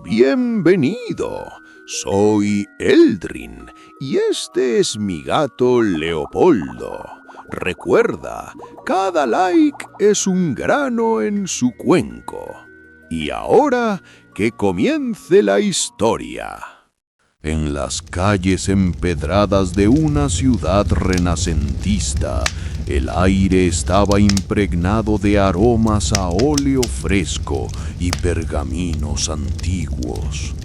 Bienvenido. Soy Eldrin y este es mi gato Leopoldo. Recuerda, cada like es un grano en su cuenco. Y ahora que comience la historia. En las calles empedradas de una ciudad renacentista, el aire estaba impregnado de aromas a óleo fresco y pergaminos antiguos.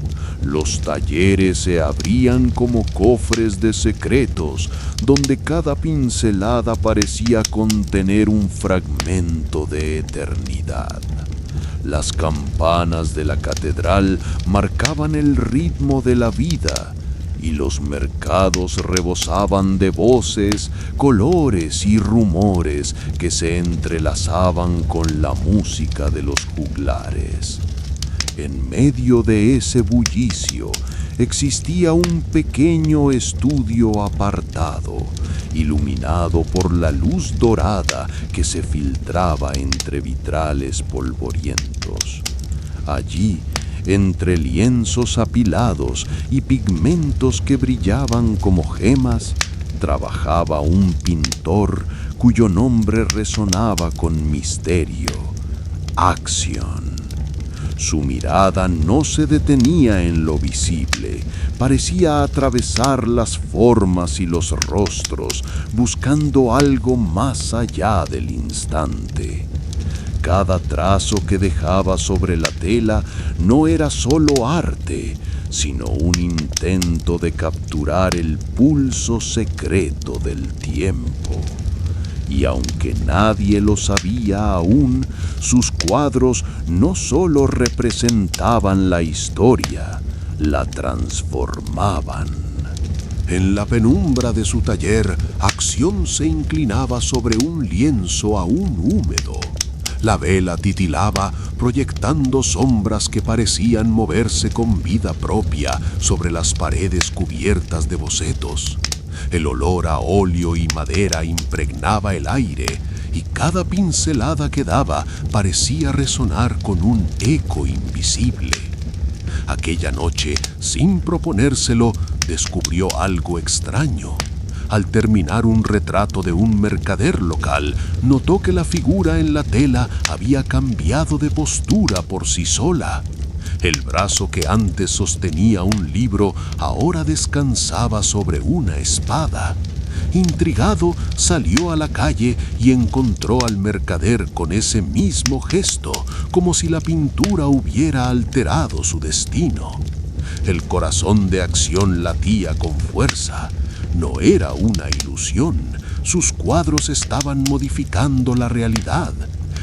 Los talleres se abrían como cofres de secretos, donde cada pincelada parecía contener un fragmento de eternidad. Las campanas de la catedral marcaban el ritmo de la vida, y los mercados rebosaban de voces, colores y rumores que se entrelazaban con la música de los juglares. En medio de ese bullicio existía un pequeño estudio apartado, iluminado por la luz dorada que se filtraba entre vitrales polvorientos. Allí, entre lienzos apilados y pigmentos que brillaban como gemas, trabajaba un pintor cuyo nombre resonaba con misterio: Acción. Su mirada no se detenía en lo visible, parecía atravesar las formas y los rostros, buscando algo más allá del instante. Cada trazo que dejaba sobre la tela no era solo arte, sino un intento de capturar el pulso secreto del tiempo. Y aunque nadie lo sabía aún, sus cuadros no solo representaban la historia, la transformaban. En la penumbra de su taller, Acción se inclinaba sobre un lienzo aún húmedo. La vela titilaba, proyectando sombras que parecían moverse con vida propia sobre las paredes cubiertas de bocetos. El olor a óleo y madera impregnaba el aire, y cada pincelada que daba parecía resonar con un eco invisible. Aquella noche, sin proponérselo, descubrió algo extraño. Al terminar un retrato de un mercader local, notó que la figura en la tela había cambiado de postura por sí sola. El brazo que antes sostenía un libro ahora descansaba sobre una espada. Intrigado, salió a la calle y encontró al mercader con ese mismo gesto, como si la pintura hubiera alterado su destino. El corazón de Acción latía con fuerza. No era una ilusión, sus cuadros estaban modificando la realidad.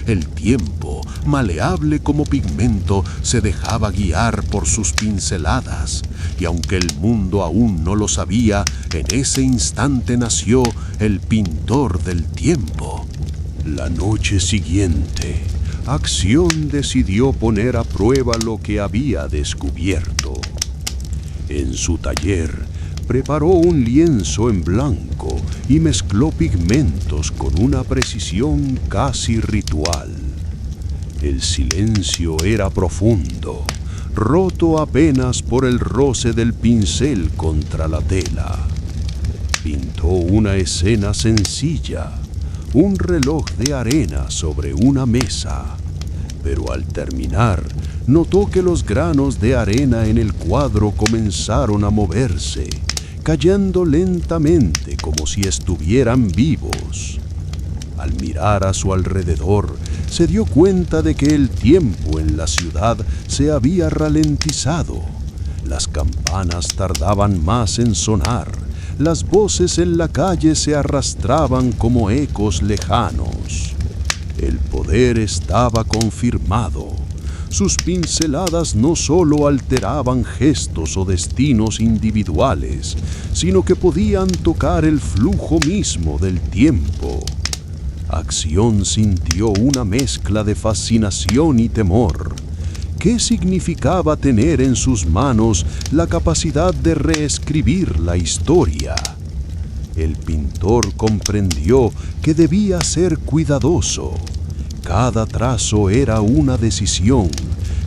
El tiempo, maleable como pigmento, se dejaba guiar por sus pinceladas, y aunque el mundo aún no lo sabía, en ese instante nació el pintor del tiempo. La noche siguiente, Acción decidió poner a prueba lo que había descubierto. En su taller, preparó un lienzo en blanco y mezcló pigmentos con una precisión casi ritual. El silencio era profundo, roto apenas por el roce del pincel contra la tela. Pintó una escena sencilla, un reloj de arena sobre una mesa, pero al terminar, notó que los granos de arena en el cuadro comenzaron a moverse, cayendo lentamente como si estuvieran vivos. Al mirar a su alrededor, se dio cuenta de que el tiempo en la ciudad se había ralentizado. Las campanas tardaban más en sonar, las voces en la calle se arrastraban como ecos lejanos. El poder estaba confirmado. Sus pinceladas no solo alteraban gestos o destinos individuales, sino que podían tocar el flujo mismo del tiempo. Acción sintió una mezcla de fascinación y temor. ¿Qué significaba tener en sus manos la capacidad de reescribir la historia? El pintor comprendió que debía ser cuidadoso. Cada trazo era una decisión,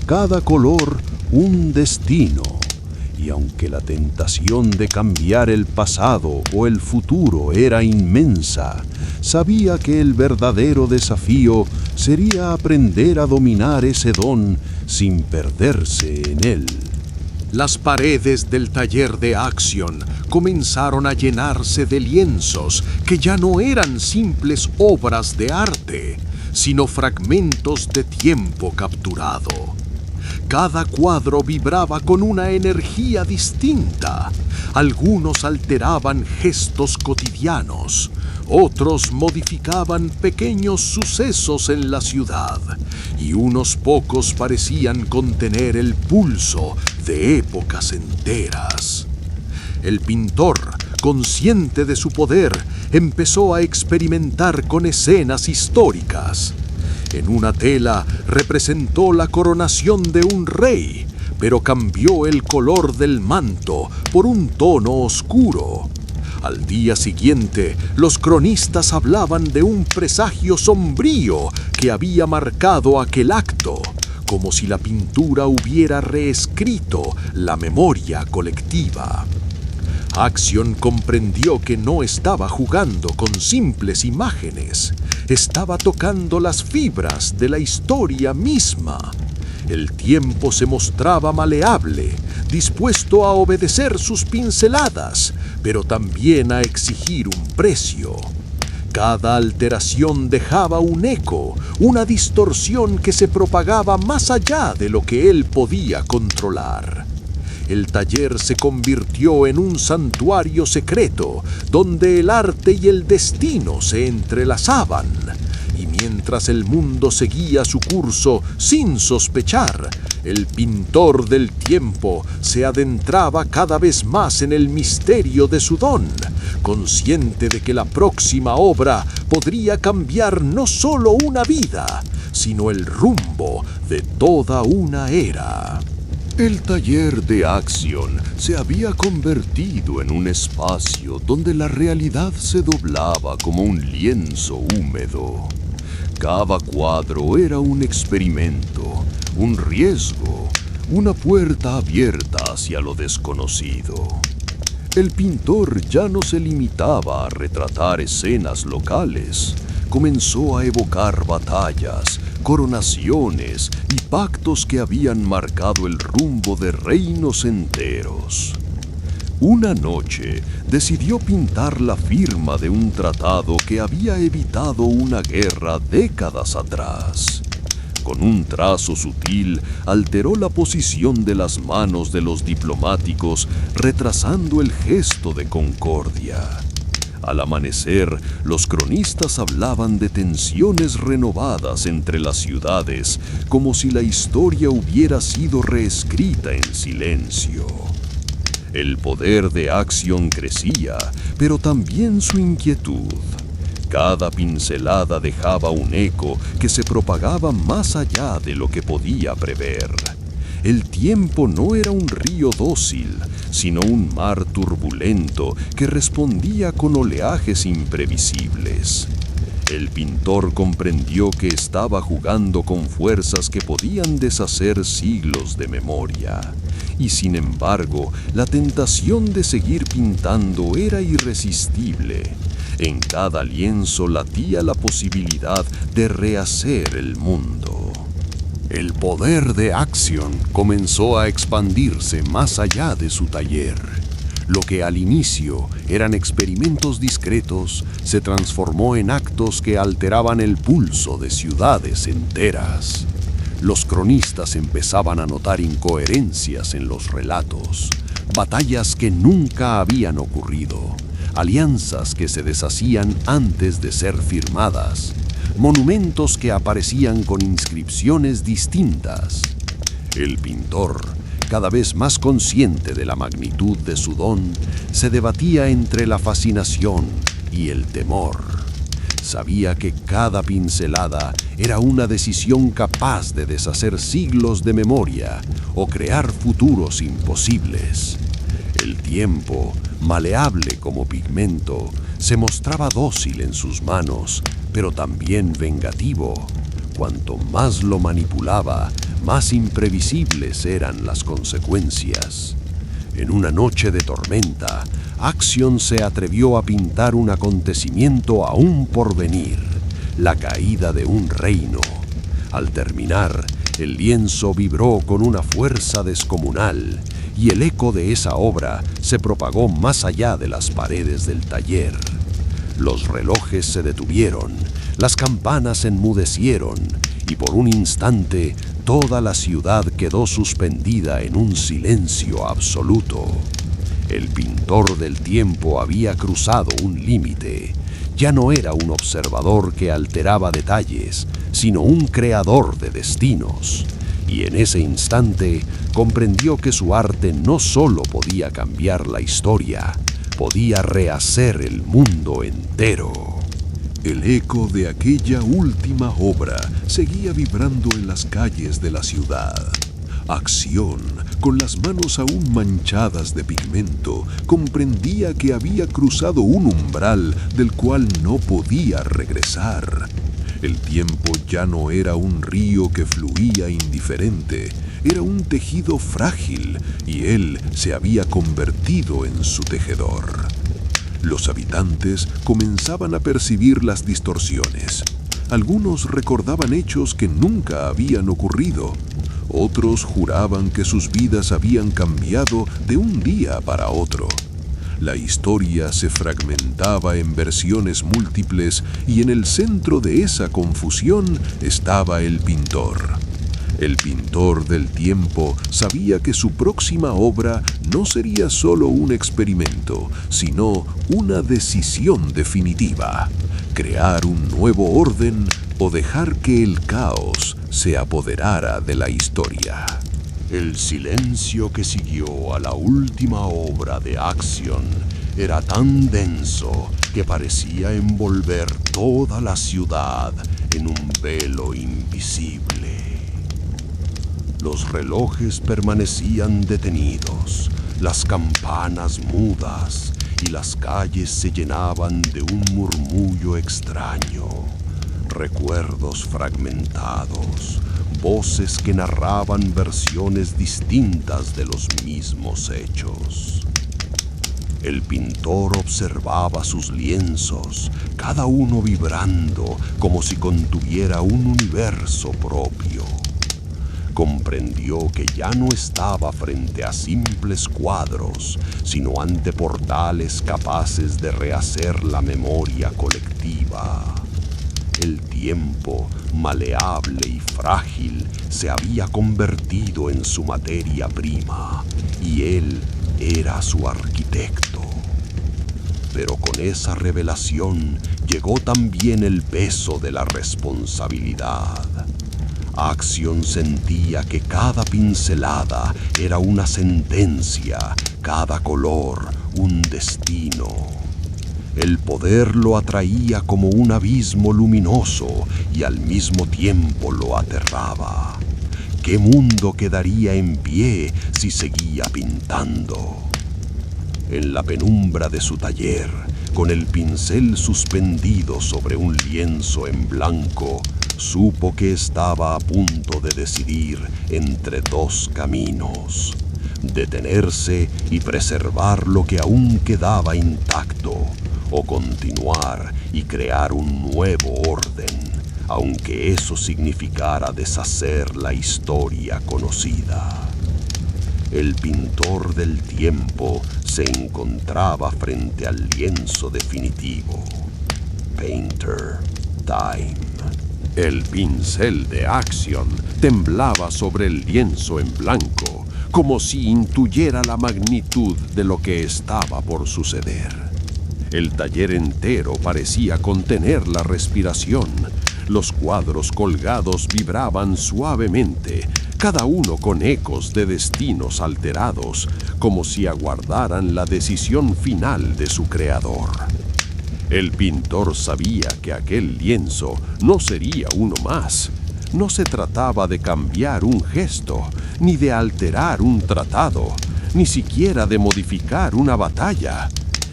cada color un destino. Y aunque la tentación de cambiar el pasado o el futuro era inmensa, sabía que el verdadero desafío sería aprender a dominar ese don sin perderse en él. Las paredes del taller de Axion comenzaron a llenarse de lienzos que ya no eran simples obras de arte, sino fragmentos de tiempo capturado. Cada cuadro vibraba con una energía distinta. Algunos alteraban gestos cotidianos, otros modificaban pequeños sucesos en la ciudad, y unos pocos parecían contener el pulso de épocas enteras. El pintor, consciente de su poder, empezó a experimentar con escenas históricas. En una tela representó la coronación de un rey, pero cambió el color del manto por un tono oscuro. Al día siguiente, los cronistas hablaban de un presagio sombrío que había marcado aquel acto, como si la pintura hubiera reescrito la memoria colectiva. Axion comprendió que no estaba jugando con simples imágenes, estaba tocando las fibras de la historia misma. El tiempo se mostraba maleable, dispuesto a obedecer sus pinceladas, pero también a exigir un precio. Cada alteración dejaba un eco, una distorsión que se propagaba más allá de lo que él podía controlar. El taller se convirtió en un santuario secreto, donde el arte y el destino se entrelazaban. Y mientras el mundo seguía su curso sin sospechar, el pintor del tiempo se adentraba cada vez más en el misterio de su don, consciente de que la próxima obra podría cambiar no solo una vida, sino el rumbo de toda una era. El taller de Axion se había convertido en un espacio donde la realidad se doblaba como un lienzo húmedo. Cada cuadro era un experimento, un riesgo, una puerta abierta hacia lo desconocido. El pintor ya no se limitaba a retratar escenas locales, comenzó a evocar batallas, coronaciones y pactos que habían marcado el rumbo de reinos enteros. Una noche decidió pintar la firma de un tratado que había evitado una guerra décadas atrás. Con un trazo sutil alteró la posición de las manos de los diplomáticos, retrasando el gesto de concordia. Al amanecer, los cronistas hablaban de tensiones renovadas entre las ciudades, como si la historia hubiera sido reescrita en silencio. El poder de Axion crecía, pero también su inquietud. Cada pincelada dejaba un eco que se propagaba más allá de lo que podía prever. El tiempo no era un río dócil, sino un mar turbulento que respondía con oleajes imprevisibles. El pintor comprendió que estaba jugando con fuerzas que podían deshacer siglos de memoria. Y sin embargo, la tentación de seguir pintando era irresistible. En cada lienzo latía la posibilidad de rehacer el mundo. El poder de Axion comenzó a expandirse más allá de su taller. Lo que al inicio eran experimentos discretos se transformó en actos que alteraban el pulso de ciudades enteras. Los cronistas empezaban a notar incoherencias en los relatos, batallas que nunca habían ocurrido, alianzas que se deshacían antes de ser firmadas, monumentos que aparecían con inscripciones distintas. El pintor, cada vez más consciente de la magnitud de su don, se debatía entre la fascinación y el temor. Sabía que cada pincelada era una decisión capaz de deshacer siglos de memoria o crear futuros imposibles. El tiempo, maleable como pigmento, se mostraba dócil en sus manos, pero también vengativo. Cuanto más lo manipulaba, más imprevisibles eran las consecuencias. En una noche de tormenta, Action se atrevió a pintar un acontecimiento aún por venir, la caída de un reino. Al terminar, el lienzo vibró con una fuerza descomunal y el eco de esa obra se propagó más allá de las paredes del taller. Los relojes se detuvieron, las campanas enmudecieron y por un instante toda la ciudad quedó suspendida en un silencio absoluto. El pintor del tiempo había cruzado un límite. Ya no era un observador que alteraba detalles, sino un creador de destinos. Y en ese instante comprendió que su arte no solo podía cambiar la historia, podía rehacer el mundo entero. El eco de aquella última obra seguía vibrando en las calles de la ciudad. Acción, con las manos aún manchadas de pigmento, comprendía que había cruzado un umbral del cual no podía regresar. El tiempo ya no era un río que fluía indiferente, era un tejido frágil y él se había convertido en su tejedor. Los habitantes comenzaban a percibir las distorsiones. Algunos recordaban hechos que nunca habían ocurrido. Otros juraban que sus vidas habían cambiado de un día para otro. La historia se fragmentaba en versiones múltiples y en el centro de esa confusión estaba el pintor. El pintor del tiempo sabía que su próxima obra no sería solo un experimento, sino una decisión definitiva: crear un nuevo orden o dejar que el caos se apoderara de la historia. El silencio que siguió a la última obra de Action era tan denso que parecía envolver toda la ciudad en un velo invisible. Los relojes permanecían detenidos, las campanas mudas y las calles se llenaban de un murmullo extraño. Recuerdos fragmentados, voces que narraban versiones distintas de los mismos hechos. El pintor observaba sus lienzos, cada uno vibrando como si contuviera un universo propio. Comprendió que ya no estaba frente a simples cuadros, sino ante portales capaces de rehacer la memoria colectiva. El tiempo, maleable y frágil, se había convertido en su materia prima, y él era su arquitecto. Pero con esa revelación llegó también el peso de la responsabilidad. Action sentía que cada pincelada era una sentencia, cada color un destino. El poder lo atraía como un abismo luminoso y al mismo tiempo lo aterraba. ¿Qué mundo quedaría en pie si seguía pintando? En la penumbra de su taller, con el pincel suspendido sobre un lienzo en blanco, supo que estaba a punto de decidir entre dos caminos: detenerse y preservar lo que aún quedaba intacto, o continuar y crear un nuevo orden, aunque eso significara deshacer la historia conocida. El pintor del tiempo se encontraba frente al lienzo definitivo. Painter Time. El pincel de Action temblaba sobre el lienzo en blanco, como si intuyera la magnitud de lo que estaba por suceder. El taller entero parecía contener la respiración. Los cuadros colgados vibraban suavemente, cada uno con ecos de destinos alterados, como si aguardaran la decisión final de su creador. El pintor sabía que aquel lienzo no sería uno más. No se trataba de cambiar un gesto, ni de alterar un tratado, ni siquiera de modificar una batalla.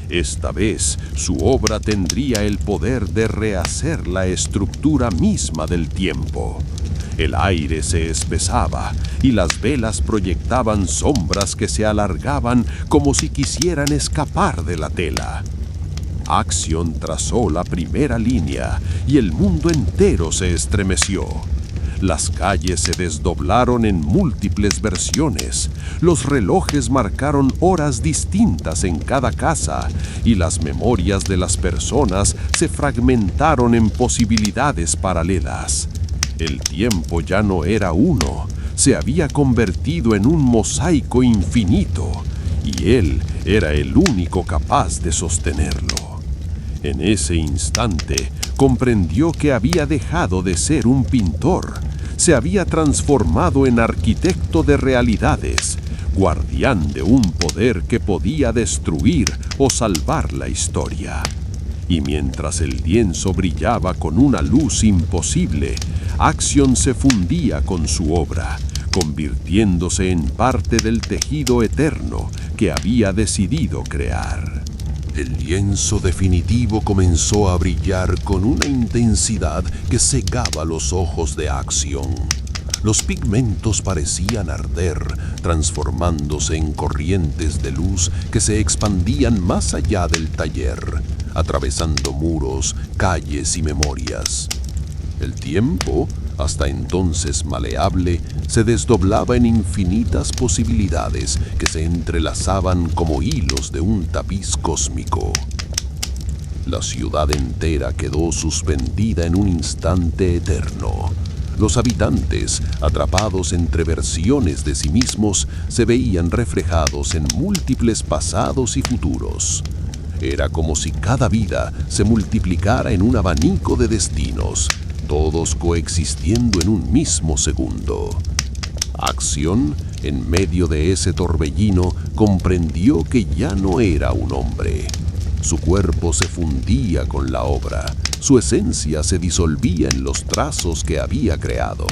Esta vez, su obra tendría el poder de rehacer la estructura misma del tiempo. El aire se espesaba y las velas proyectaban sombras que se alargaban como si quisieran escapar de la tela. Axion trazó la primera línea y el mundo entero se estremeció. Las calles se desdoblaron en múltiples versiones, los relojes marcaron horas distintas en cada casa y las memorias de las personas se fragmentaron en posibilidades paralelas. El tiempo ya no era uno, se había convertido en un mosaico infinito y él era el único capaz de sostenerlo. En ese instante comprendió que había dejado de ser un pintor. Se había transformado en arquitecto de realidades, guardián de un poder que podía destruir o salvar la historia. Y mientras el lienzo brillaba con una luz imposible, Axion se fundía con su obra, convirtiéndose en parte del tejido eterno que había decidido crear. El lienzo definitivo comenzó a brillar con una intensidad que cegaba los ojos de Axion. Los pigmentos parecían arder, transformándose en corrientes de luz que se expandían más allá del taller, atravesando muros, calles y memorias. El tiempo, hasta entonces maleable, se desdoblaba en infinitas posibilidades que se entrelazaban como hilos de un tapiz cósmico. La ciudad entera quedó suspendida en un instante eterno. Los habitantes, atrapados entre versiones de sí mismos, se veían reflejados en múltiples pasados y futuros. Era como si cada vida se multiplicara en un abanico de destinos, todos coexistiendo en un mismo segundo. Axion, en medio de ese torbellino, comprendió que ya no era un hombre. Su cuerpo se fundía con la obra, su esencia se disolvía en los trazos que había creado.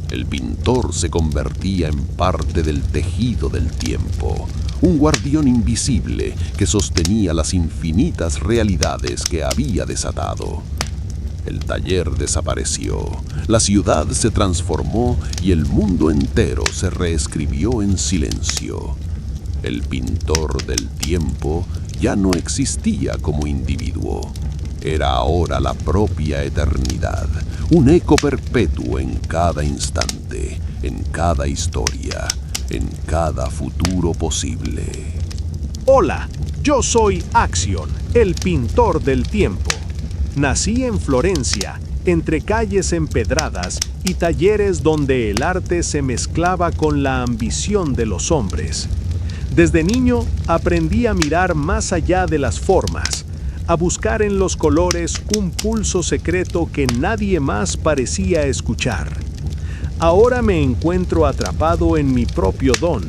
El pintor se convertía en parte del tejido del tiempo, un guardián invisible que sostenía las infinitas realidades que había desatado. El taller desapareció, la ciudad se transformó y el mundo entero se reescribió en silencio. El pintor del tiempo ya no existía como individuo. Era ahora la propia eternidad, un eco perpetuo en cada instante, en cada historia, en cada futuro posible. Hola, yo soy Axion, el pintor del tiempo. Nací en Florencia, entre calles empedradas y talleres donde el arte se mezclaba con la ambición de los hombres. Desde niño aprendí a mirar más allá de las formas, a buscar en los colores un pulso secreto que nadie más parecía escuchar. Ahora me encuentro atrapado en mi propio don.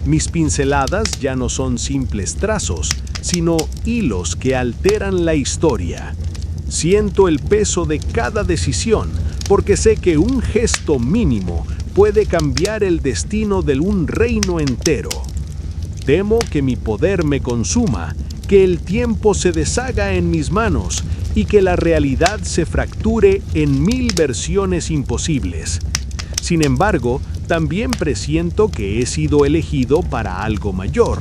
Mis pinceladas ya no son simples trazos, sino hilos que alteran la historia. Siento el peso de cada decisión, porque sé que un gesto mínimo puede cambiar el destino de un reino entero. Temo que mi poder me consuma, que el tiempo se deshaga en mis manos y que la realidad se fracture en 1000 versiones imposibles. Sin embargo, también presiento que he sido elegido para algo mayor.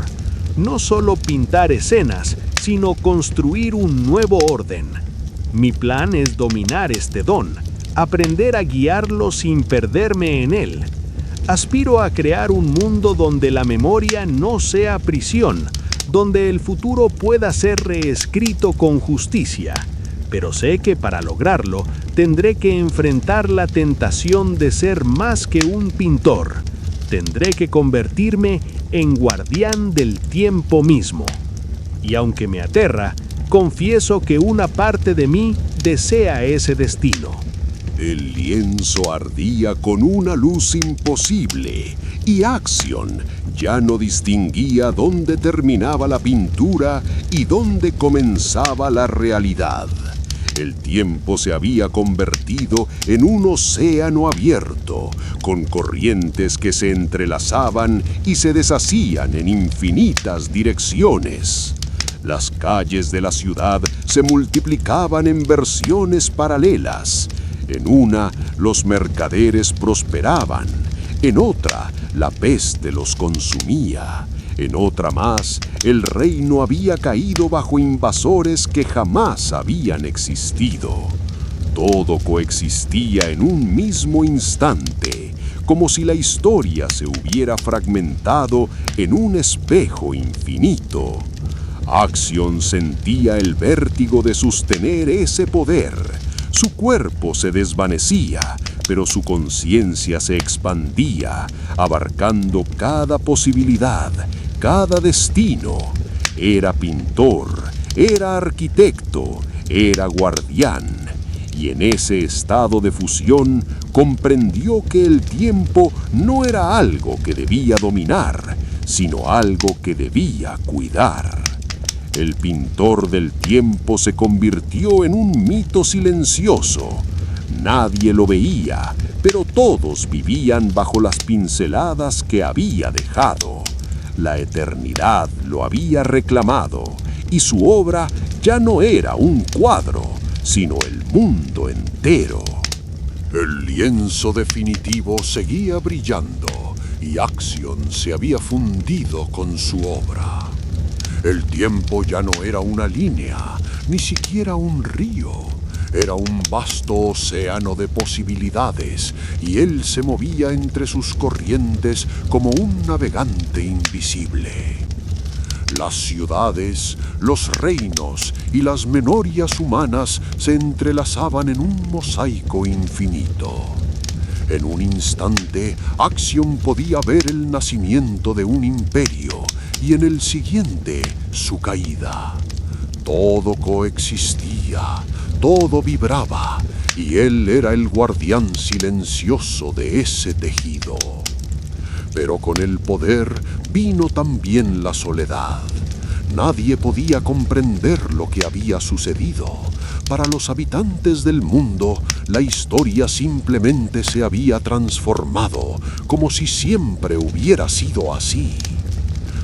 No solo pintar escenas, sino construir un nuevo orden. Mi plan es dominar este don, aprender a guiarlo sin perderme en él. Aspiro a crear un mundo donde la memoria no sea prisión, donde el futuro pueda ser reescrito con justicia. Pero sé que para lograrlo tendré que enfrentar la tentación de ser más que un pintor. Tendré que convertirme en guardián del tiempo mismo. Y aunque me aterra, confieso que una parte de mí desea ese destino. El lienzo ardía con una luz imposible y Axion ya no distinguía dónde terminaba la pintura y dónde comenzaba la realidad. El tiempo se había convertido en un océano abierto, con corrientes que se entrelazaban y se deshacían en infinitas direcciones. Las calles de la ciudad se multiplicaban en versiones paralelas. En una, los mercaderes prosperaban. En otra, la peste los consumía. En otra más, el reino había caído bajo invasores que jamás habían existido. Todo coexistía en un mismo instante, como si la historia se hubiera fragmentado en un espejo infinito. Axion sentía el vértigo de sostener ese poder. Su cuerpo se desvanecía, pero su conciencia se expandía, abarcando cada posibilidad, cada destino. Era pintor, era arquitecto, era guardián. Y en ese estado de fusión comprendió que el tiempo no era algo que debía dominar, sino algo que debía cuidar. El pintor del tiempo se convirtió en un mito silencioso. Nadie lo veía, pero todos vivían bajo las pinceladas que había dejado. La eternidad lo había reclamado, y su obra ya no era un cuadro, sino el mundo entero. El lienzo definitivo seguía brillando, y Axion se había fundido con su obra. El tiempo ya no era una línea, ni siquiera un río. Era un vasto océano de posibilidades, y él se movía entre sus corrientes como un navegante invisible. Las ciudades, los reinos y las memorias humanas se entrelazaban en un mosaico infinito. En un instante, Axion podía ver el nacimiento de un imperio, y en el siguiente, su caída. Todo coexistía, todo vibraba, y él era el guardián silencioso de ese tejido. Pero con el poder vino también la soledad. Nadie podía comprender lo que había sucedido. Para los habitantes del mundo, la historia simplemente se había transformado, como si siempre hubiera sido así.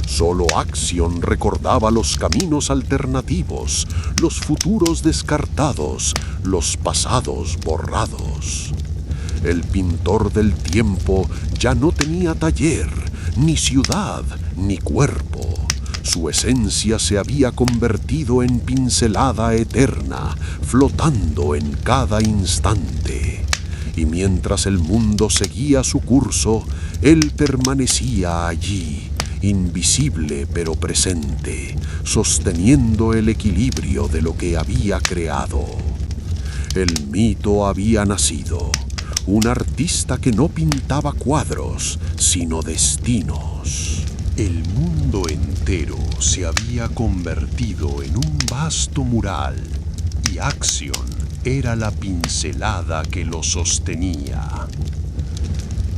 Solo Axion recordaba los caminos alternativos, los futuros descartados, los pasados borrados. El pintor del tiempo ya no tenía taller, ni ciudad, ni cuerpo. Su esencia se había convertido en pincelada eterna, flotando en cada instante. Y mientras el mundo seguía su curso, él permanecía allí, invisible pero presente, sosteniendo el equilibrio de lo que había creado. El mito había nacido, un artista que no pintaba cuadros, sino destinos. El mundo entero se había convertido en un vasto mural, y Axion era la pincelada que lo sostenía.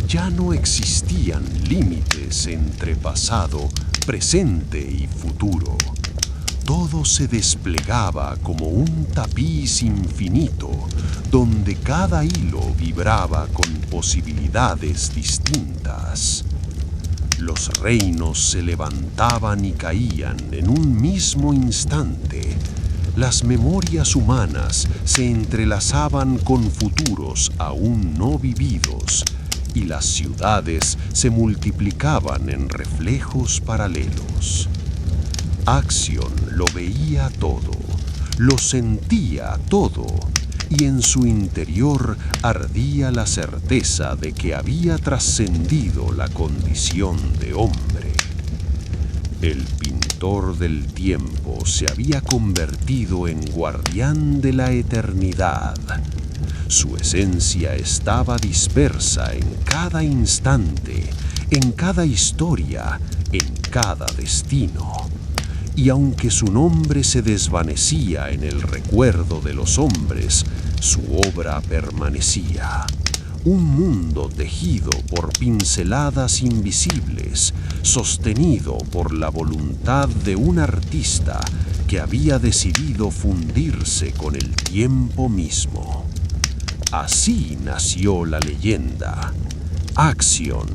Ya no existían límites entre pasado, presente y futuro. Todo se desplegaba como un tapiz infinito, donde cada hilo vibraba con posibilidades distintas. Los reinos se levantaban y caían en un mismo instante. Las memorias humanas se entrelazaban con futuros aún no vividos, y las ciudades se multiplicaban en reflejos paralelos. Axion lo veía todo, lo sentía todo, y en su interior ardía la certeza de que había trascendido la condición de hombre. El pintor del tiempo se había convertido en guardián de la eternidad. Su esencia estaba dispersa en cada instante, en cada historia, en cada destino. Y aunque su nombre se desvanecía en el recuerdo de los hombres, su obra permanecía. Un mundo tejido por pinceladas invisibles, sostenido por la voluntad de un artista que había decidido fundirse con el tiempo mismo. Así nació la leyenda. Axion,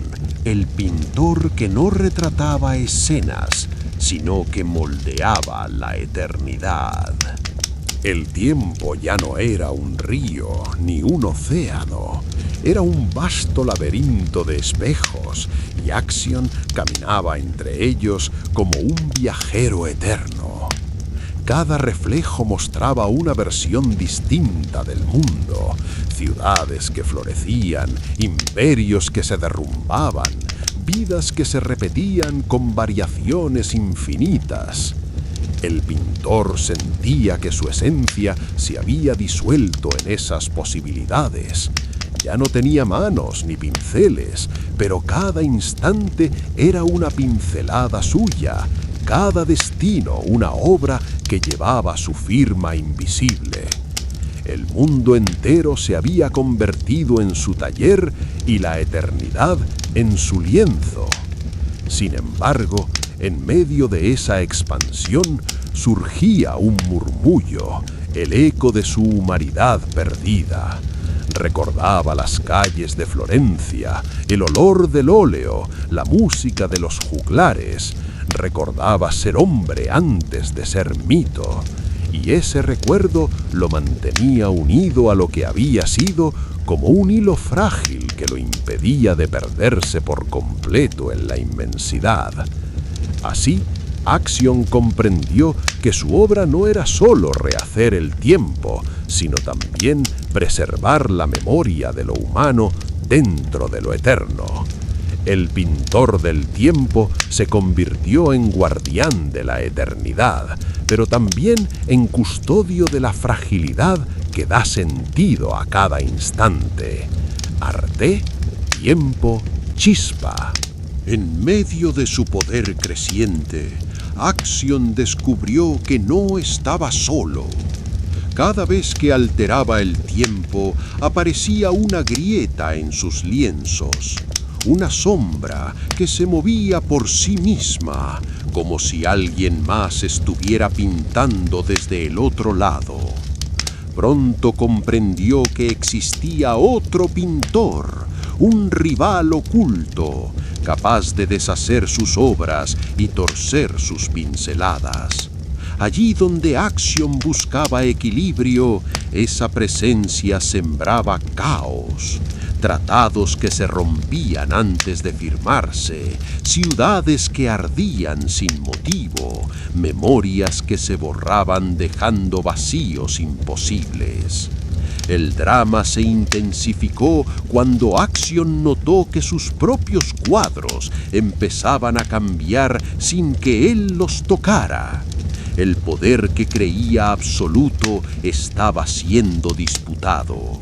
el pintor que no retrataba escenas, sino que moldeaba la eternidad. El tiempo ya no era un río ni un océano. Era un vasto laberinto de espejos y Axion caminaba entre ellos como un viajero eterno. Cada reflejo mostraba una versión distinta del mundo, ciudades que florecían, imperios que se derrumbaban, vidas que se repetían con variaciones infinitas. El pintor sentía que su esencia se había disuelto en esas posibilidades. Ya no tenía manos ni pinceles, pero cada instante era una pincelada suya, cada destino una obra que llevaba su firma invisible. El mundo entero se había convertido en su taller y la eternidad en su lienzo. Sin embargo, en medio de esa expansión surgía un murmullo, el eco de su humanidad perdida. Recordaba las calles de Florencia, el olor del óleo, la música de los juglares. Recordaba ser hombre antes de ser mito. Y ese recuerdo lo mantenía unido a lo que había sido como un hilo frágil que lo impedía de perderse por completo en la inmensidad. Así, Axion comprendió que su obra no era solo rehacer el tiempo, sino también preservar la memoria de lo humano dentro de lo eterno. El pintor del tiempo se convirtió en guardián de la eternidad, pero también en custodio de la fragilidad que da sentido a cada instante. Arte, tiempo, chispa. En medio de su poder creciente, Axion descubrió que no estaba solo. Cada vez que alteraba el tiempo, aparecía una grieta en sus lienzos, una sombra que se movía por sí misma, como si alguien más estuviera pintando desde el otro lado. Pronto comprendió que existía otro pintor, un rival oculto, capaz de deshacer sus obras y torcer sus pinceladas. Allí donde Axion buscaba equilibrio, esa presencia sembraba caos. Tratados que se rompían antes de firmarse, ciudades que ardían sin motivo, memorias que se borraban dejando vacíos imposibles. El drama se intensificó cuando Axion notó que sus propios cuadros empezaban a cambiar sin que él los tocara. El poder que creía absoluto estaba siendo disputado.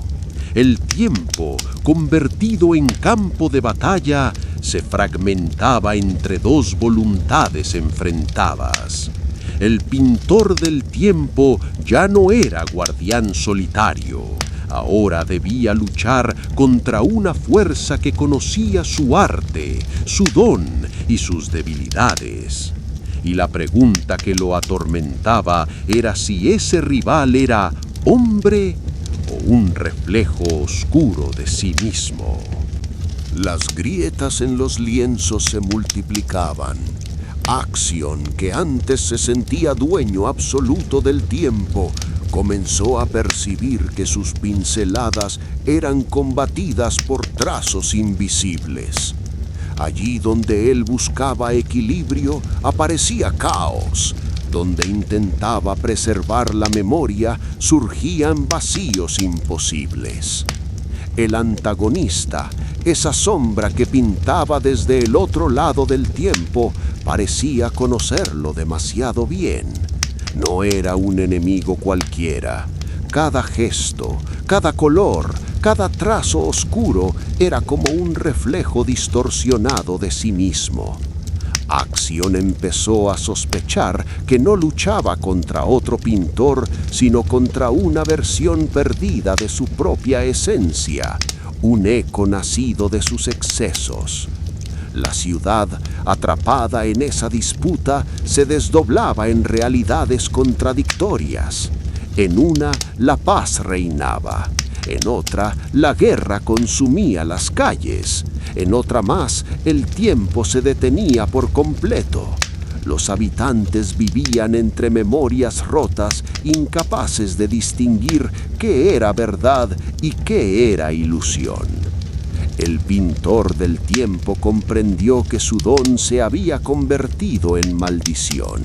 El tiempo, convertido en campo de batalla, se fragmentaba entre dos voluntades enfrentadas. El pintor del tiempo ya no era guardián solitario. Ahora debía luchar contra una fuerza que conocía su arte, su don y sus debilidades. Y la pregunta que lo atormentaba era si ese rival era hombre o un reflejo oscuro de sí mismo. Las grietas en los lienzos se multiplicaban. Axion, que antes se sentía dueño absoluto del tiempo, comenzó a percibir que sus pinceladas eran combatidas por trazos invisibles. Allí donde él buscaba equilibrio, aparecía caos. Donde intentaba preservar la memoria, surgían vacíos imposibles. El antagonista, esa sombra que pintaba desde el otro lado del tiempo, parecía conocerlo demasiado bien. No era un enemigo cualquiera. Cada gesto, cada color, cada trazo oscuro era como un reflejo distorsionado de sí mismo. Axion empezó a sospechar que no luchaba contra otro pintor, sino contra una versión perdida de su propia esencia, un eco nacido de sus excesos. La ciudad, atrapada en esa disputa, se desdoblaba en realidades contradictorias. En una, la paz reinaba. En otra, la guerra consumía las calles. En otra más, el tiempo se detenía por completo. Los habitantes vivían entre memorias rotas, incapaces de distinguir qué era verdad y qué era ilusión. El pintor del tiempo comprendió que su don se había convertido en maldición.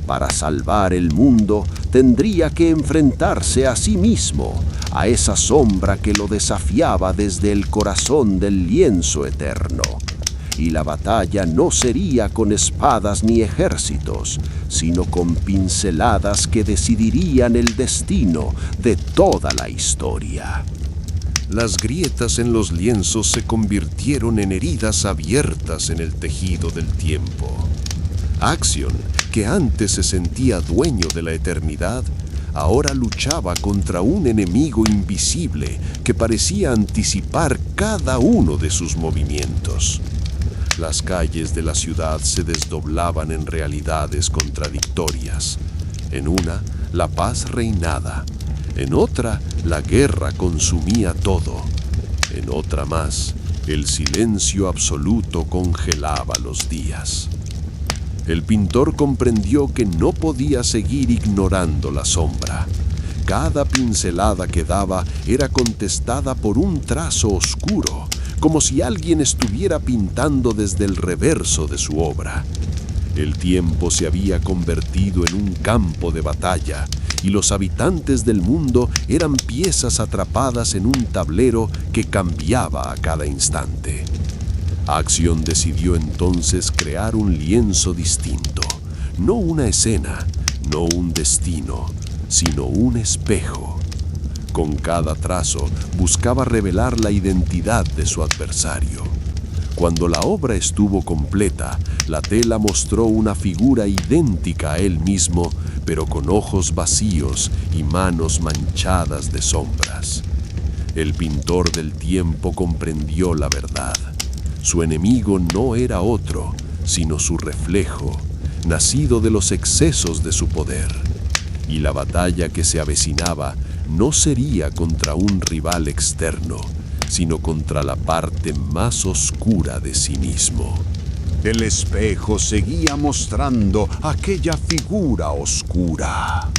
Para salvar el mundo, tendría que enfrentarse a sí mismo, a esa sombra que lo desafiaba desde el corazón del lienzo eterno. Y la batalla no sería con espadas ni ejércitos, sino con pinceladas que decidirían el destino de toda la historia. Las grietas en los lienzos se convirtieron en heridas abiertas en el tejido del tiempo. Axion, que antes se sentía dueño de la eternidad, ahora luchaba contra un enemigo invisible que parecía anticipar cada uno de sus movimientos. Las calles de la ciudad se desdoblaban en realidades contradictorias. En una, la paz reinaba. En otra, la guerra consumía todo. En otra más, el silencio absoluto congelaba los días. El pintor comprendió que no podía seguir ignorando la sombra. Cada pincelada que daba era contestada por un trazo oscuro, como si alguien estuviera pintando desde el reverso de su obra. El tiempo se había convertido en un campo de batalla, y los habitantes del mundo eran piezas atrapadas en un tablero que cambiaba a cada instante. Axion decidió entonces crear un lienzo distinto, no una escena, no un destino, sino un espejo. Con cada trazo buscaba revelar la identidad de su adversario. Cuando la obra estuvo completa, la tela mostró una figura idéntica a él mismo, pero con ojos vacíos y manos manchadas de sombras. El pintor del tiempo comprendió la verdad. Su enemigo no era otro, sino su reflejo, nacido de los excesos de su poder. Y la batalla que se avecinaba no sería contra un rival externo, sino contra la parte más oscura de sí mismo. El espejo seguía mostrando aquella figura oscura.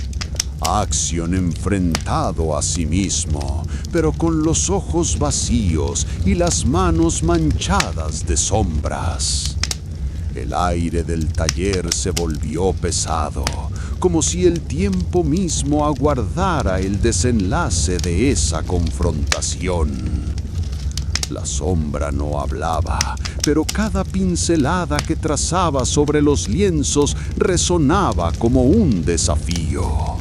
Axion enfrentado a sí mismo, pero con los ojos vacíos y las manos manchadas de sombras. El aire del taller se volvió pesado, como si el tiempo mismo aguardara el desenlace de esa confrontación. La sombra no hablaba, pero cada pincelada que trazaba sobre los lienzos resonaba como un desafío.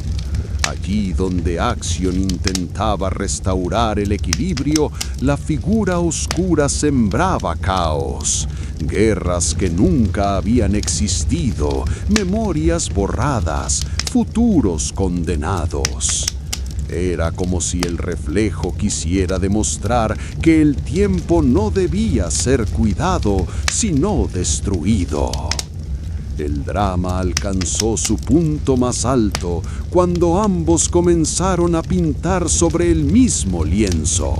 Allí donde Axion intentaba restaurar el equilibrio, la figura oscura sembraba caos, guerras que nunca habían existido, memorias borradas, futuros condenados. Era como si el reflejo quisiera demostrar que el tiempo no debía ser cuidado, sino destruido. El drama alcanzó su punto más alto cuando ambos comenzaron a pintar sobre el mismo lienzo.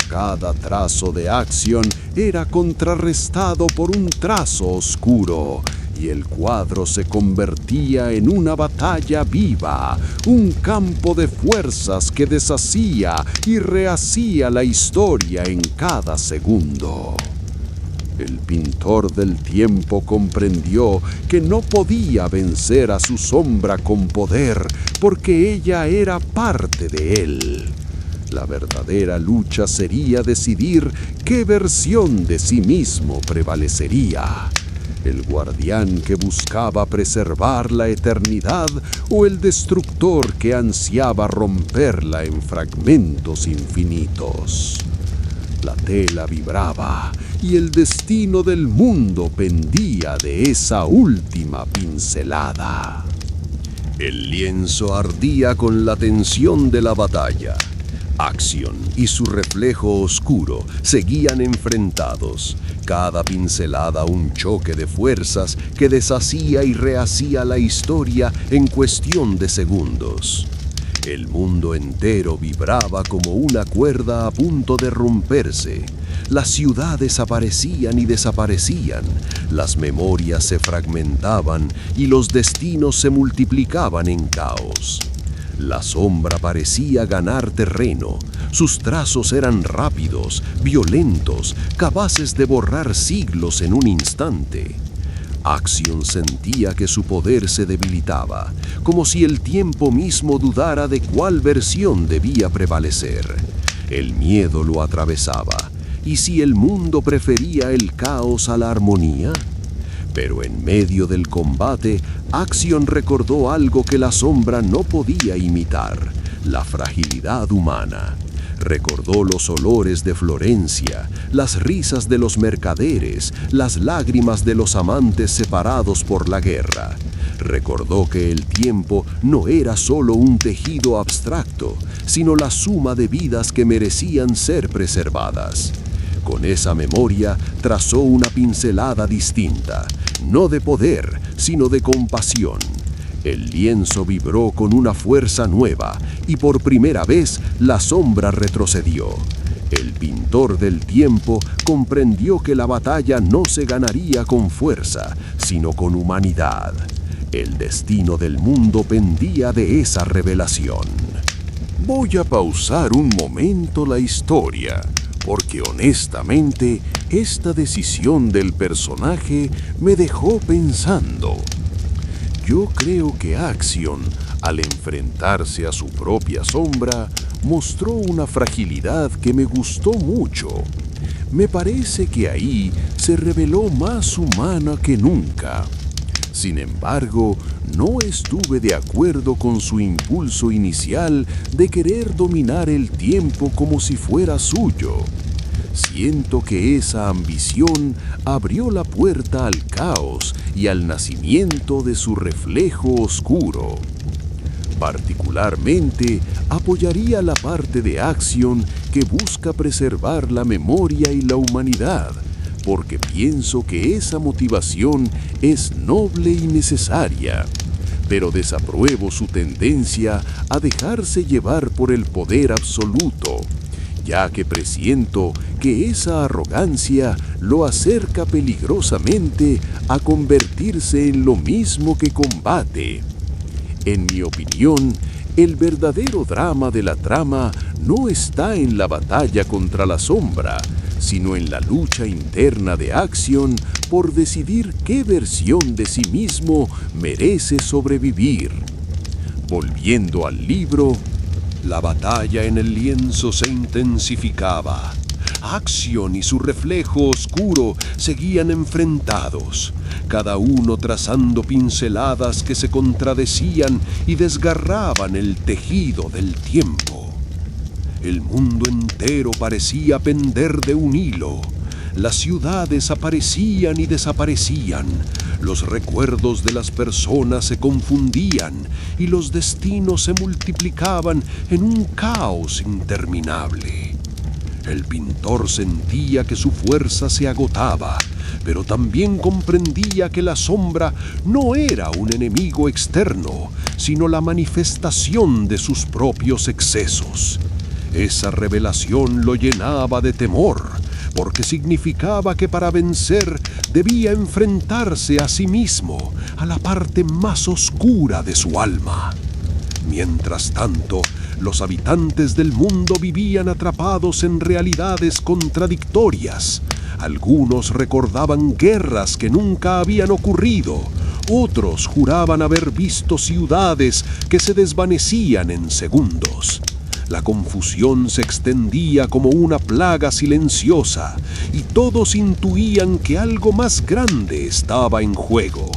Cada trazo de Axion era contrarrestado por un trazo oscuro, y el cuadro se convertía en una batalla viva, un campo de fuerzas que deshacía y rehacía la historia en cada segundo. El pintor del tiempo comprendió que no podía vencer a su sombra con poder, porque ella era parte de él. La verdadera lucha sería decidir qué versión de sí mismo prevalecería: el guardián que buscaba preservar la eternidad o el destructor que ansiaba romperla en fragmentos infinitos. La tela vibraba y el destino del mundo pendía de esa última pincelada. El lienzo ardía con la tensión de la batalla. Axion y su reflejo oscuro seguían enfrentados, cada pincelada un choque de fuerzas que deshacía y rehacía la historia en cuestión de segundos. El mundo entero vibraba como una cuerda a punto de romperse. Las ciudades aparecían y desaparecían, las memorias se fragmentaban y los destinos se multiplicaban en caos. La sombra parecía ganar terreno. Sus trazos eran rápidos, violentos, capaces de borrar siglos en un instante. Axion sentía que su poder se debilitaba, como si el tiempo mismo dudara de cuál versión debía prevalecer. El miedo lo atravesaba. ¿Y si el mundo prefería el caos a la armonía? Pero en medio del combate, Axion recordó algo que la sombra no podía imitar: la fragilidad humana. Recordó los olores de Florencia, las risas de los mercaderes, las lágrimas de los amantes separados por la guerra. Recordó que el tiempo no era solo un tejido abstracto, sino la suma de vidas que merecían ser preservadas. Con esa memoria trazó una pincelada distinta, no de poder, sino de compasión. El lienzo vibró con una fuerza nueva y por primera vez la sombra retrocedió. El pintor del tiempo comprendió que la batalla no se ganaría con fuerza, sino con humanidad. El destino del mundo pendía de esa revelación. Voy a pausar un momento la historia, porque honestamente esta decisión del personaje me dejó pensando. Yo creo que Axion, al enfrentarse a su propia sombra, mostró una fragilidad que me gustó mucho. Me parece que ahí se reveló más humana que nunca. Sin embargo, no estuve de acuerdo con su impulso inicial de querer dominar el tiempo como si fuera suyo. Siento que esa ambición abrió la puerta al caos y al nacimiento de su reflejo oscuro. Particularmente, apoyaría la parte de Axion que busca preservar la memoria y la humanidad, porque pienso que esa motivación es noble y necesaria, pero desapruebo su tendencia a dejarse llevar por el poder absoluto, ya que presiento que esa arrogancia lo acerca peligrosamente a convertirse en lo mismo que combate. En mi opinión, el verdadero drama de la trama no está en la batalla contra la sombra, sino en la lucha interna de Axion por decidir qué versión de sí mismo merece sobrevivir. Volviendo al libro, la batalla en el lienzo se intensificaba. Axion y su reflejo oscuro seguían enfrentados, cada uno trazando pinceladas que se contradecían y desgarraban el tejido del tiempo. El mundo entero parecía pender de un hilo. Las ciudades aparecían y desaparecían, los recuerdos de las personas se confundían y los destinos se multiplicaban en un caos interminable. El pintor sentía que su fuerza se agotaba, pero también comprendía que la sombra no era un enemigo externo, sino la manifestación de sus propios excesos. Esa revelación lo llenaba de temor, porque significaba que para vencer debía enfrentarse a sí mismo, a la parte más oscura de su alma. Mientras tanto, los habitantes del mundo vivían atrapados en realidades contradictorias. Algunos recordaban guerras que nunca habían ocurrido, otros juraban haber visto ciudades que se desvanecían en segundos. La confusión se extendía como una plaga silenciosa y todos intuían que algo más grande estaba en juego.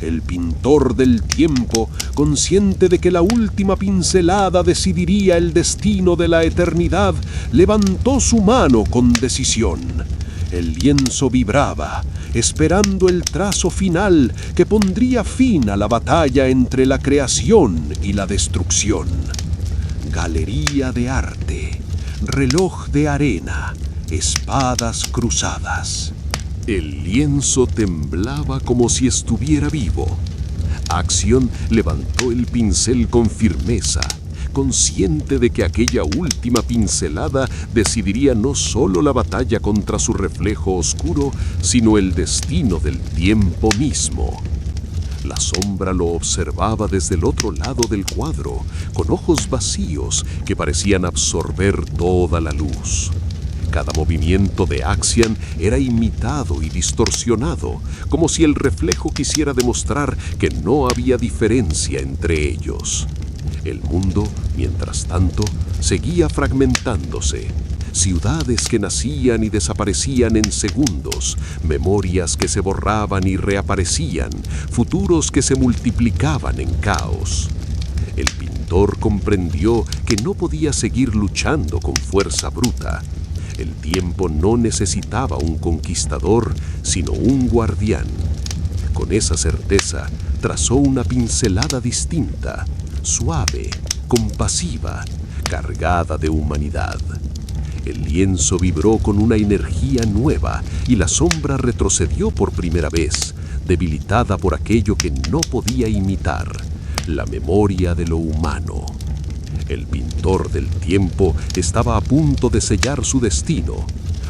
El pintor del tiempo, consciente de que la última pincelada decidiría el destino de la eternidad, levantó su mano con decisión. El lienzo vibraba, esperando el trazo final que pondría fin a la batalla entre la creación y la destrucción. Galería de arte, reloj de arena, espadas cruzadas. El lienzo temblaba como si estuviera vivo. Axion levantó el pincel con firmeza, consciente de que aquella última pincelada decidiría no solo la batalla contra su reflejo oscuro, sino el destino del tiempo mismo. La sombra lo observaba desde el otro lado del cuadro, con ojos vacíos que parecían absorber toda la luz. Cada movimiento de Axian era imitado y distorsionado, como si el reflejo quisiera demostrar que no había diferencia entre ellos. El mundo, mientras tanto, seguía fragmentándose. Ciudades que nacían y desaparecían en segundos, memorias que se borraban y reaparecían, futuros que se multiplicaban en caos. El pintor comprendió que no podía seguir luchando con fuerza bruta. El tiempo no necesitaba un conquistador, sino un guardián. Con esa certeza, trazó una pincelada distinta, suave, compasiva, cargada de humanidad. El lienzo vibró con una energía nueva y la sombra retrocedió por primera vez, debilitada por aquello que no podía imitar, la memoria de lo humano. El pintor del tiempo estaba a punto de sellar su destino.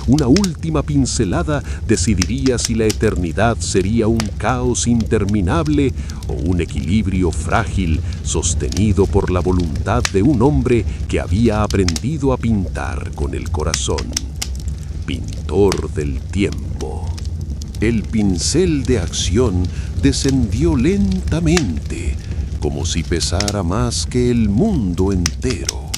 Una última pincelada decidiría si la eternidad sería un caos interminable o un equilibrio frágil sostenido por la voluntad de un hombre que había aprendido a pintar con el corazón. Pintor del tiempo. El pincel de acción descendió lentamente, como si pesara más que el mundo entero.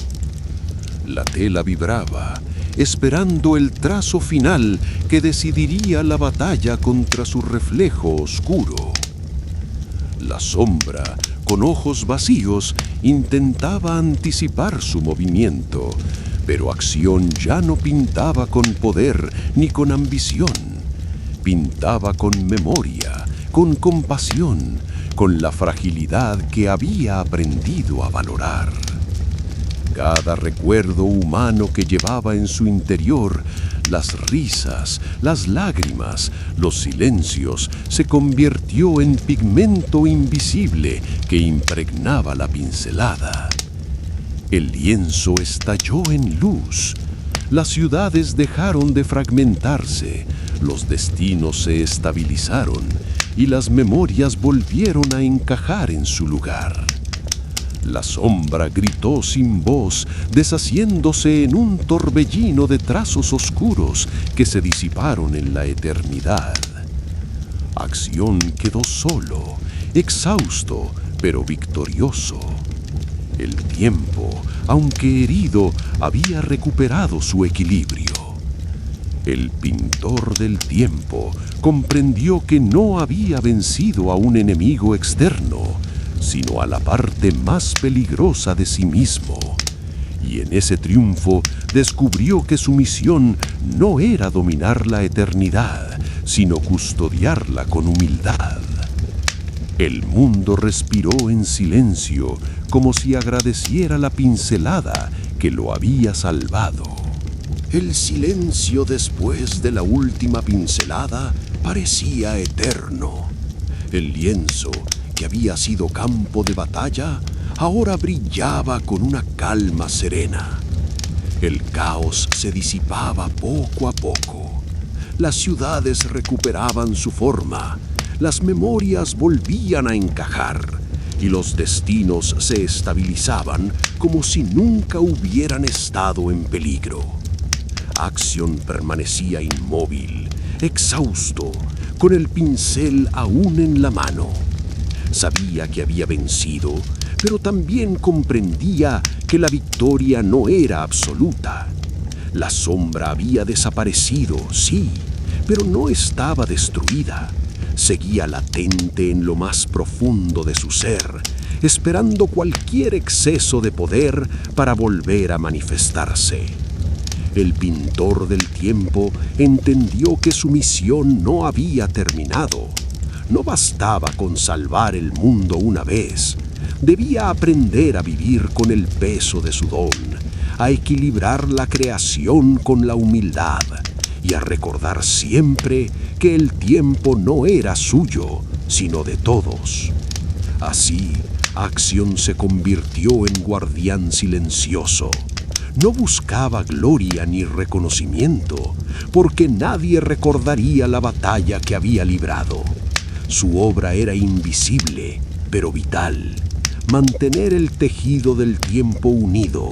La tela vibraba, esperando el trazo final que decidiría la batalla contra su reflejo oscuro. La sombra, con ojos vacíos, intentaba anticipar su movimiento, pero Acción ya no pintaba con poder ni con ambición. Pintaba con memoria, con compasión, con la fragilidad que había aprendido a valorar. Cada recuerdo humano que llevaba en su interior, las risas, las lágrimas, los silencios, se convirtió en pigmento invisible que impregnaba la pincelada. El lienzo estalló en luz. Las ciudades dejaron de fragmentarse, los destinos se estabilizaron y las memorias volvieron a encajar en su lugar. La sombra gritó sin voz, deshaciéndose en un torbellino de trazos oscuros que se disiparon en la eternidad. Acción quedó solo, exhausto, pero victorioso. El tiempo, aunque herido, había recuperado su equilibrio. El pintor del tiempo comprendió que no había vencido a un enemigo externo, sino a la parte más peligrosa de sí mismo. Y en ese triunfo descubrió que su misión no era dominar la eternidad, sino custodiarla con humildad. El mundo respiró en silencio, como si agradeciera la pincelada que lo había salvado. El silencio después de la última pincelada parecía eterno. El lienzo, que había sido campo de batalla, ahora brillaba con una calma serena. El caos se disipaba poco a poco. Las ciudades recuperaban su forma, las memorias volvían a encajar y los destinos se estabilizaban como si nunca hubieran estado en peligro. Acción permanecía inmóvil, exhausto, con el pincel aún en la mano. Sabía que había vencido, pero también comprendía que la victoria no era absoluta. La sombra había desaparecido, sí, pero no estaba destruida. Seguía latente en lo más profundo de su ser, esperando cualquier exceso de poder para volver a manifestarse. El pintor del tiempo entendió que su misión no había terminado. No bastaba con salvar el mundo una vez. Debía aprender a vivir con el peso de su don, a equilibrar la creación con la humildad y a recordar siempre que el tiempo no era suyo, sino de todos. Así, Axion se convirtió en guardián silencioso. No buscaba gloria ni reconocimiento, porque nadie recordaría la batalla que había librado. Su obra era invisible, pero vital. Mantener el tejido del tiempo unido,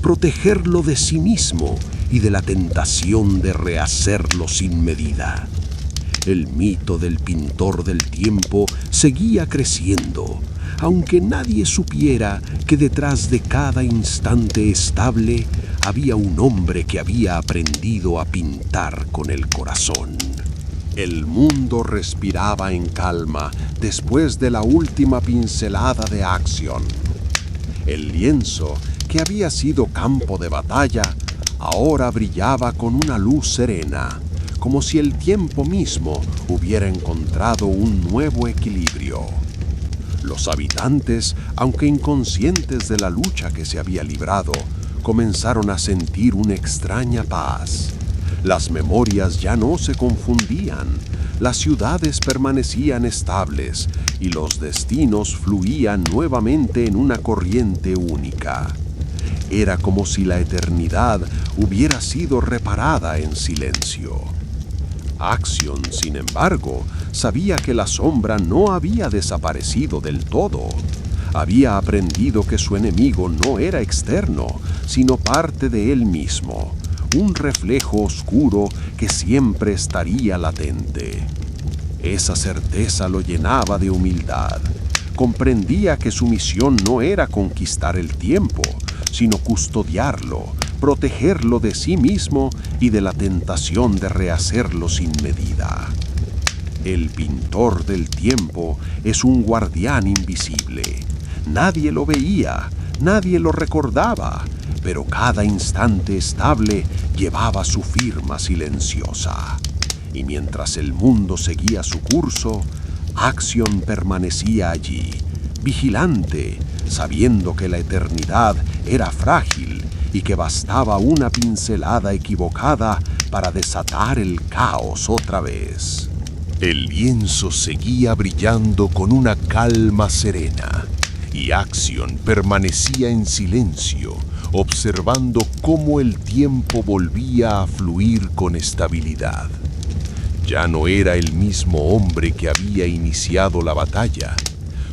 protegerlo de sí mismo y de la tentación de rehacerlo sin medida. El mito del pintor del tiempo seguía creciendo, aunque nadie supiera que detrás de cada instante estable había un hombre que había aprendido a pintar con el corazón. El mundo respiraba en calma después de la última pincelada de Axion. El lienzo, que había sido campo de batalla, ahora brillaba con una luz serena, como si el tiempo mismo hubiera encontrado un nuevo equilibrio. Los habitantes, aunque inconscientes de la lucha que se había librado, comenzaron a sentir una extraña paz. Las memorias ya no se confundían, las ciudades permanecían estables y los destinos fluían nuevamente en una corriente única. Era como si la eternidad hubiera sido reparada en silencio. Axion, sin embargo, sabía que la sombra no había desaparecido del todo. Había aprendido que su enemigo no era externo, sino parte de él mismo, un reflejo oscuro que siempre estaría latente. Esa certeza lo llenaba de humildad. Comprendía que su misión no era conquistar el tiempo, sino custodiarlo, protegerlo de sí mismo y de la tentación de rehacerlo sin medida. El pintor del tiempo es un guardián invisible. Nadie lo veía, nadie lo recordaba, pero cada instante estable llevaba su firma silenciosa. Y mientras el mundo seguía su curso, Axion permanecía allí, vigilante, sabiendo que la eternidad era frágil y que bastaba una pincelada equivocada para desatar el caos otra vez. El lienzo seguía brillando con una calma serena, y Axion permanecía en silencio, observando cómo el tiempo volvía a fluir con estabilidad. Ya no era el mismo hombre que había iniciado la batalla.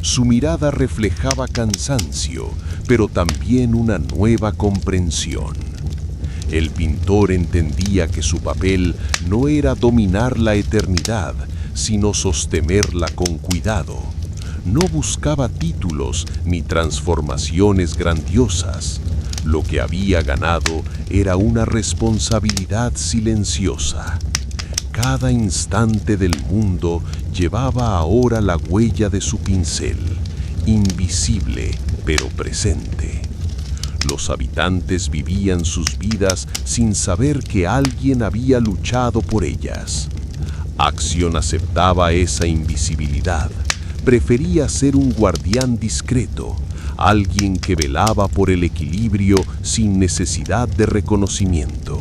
Su mirada reflejaba cansancio, pero también una nueva comprensión. El pintor entendía que su papel no era dominar la eternidad, sino sostenerla con cuidado. No buscaba títulos ni transformaciones grandiosas. Lo que había ganado era una responsabilidad silenciosa. Cada instante del mundo llevaba ahora la huella de su pincel, invisible pero presente. Los habitantes vivían sus vidas sin saber que alguien había luchado por ellas. Axion aceptaba esa invisibilidad. Prefería ser un guardián discreto, alguien que velaba por el equilibrio sin necesidad de reconocimiento.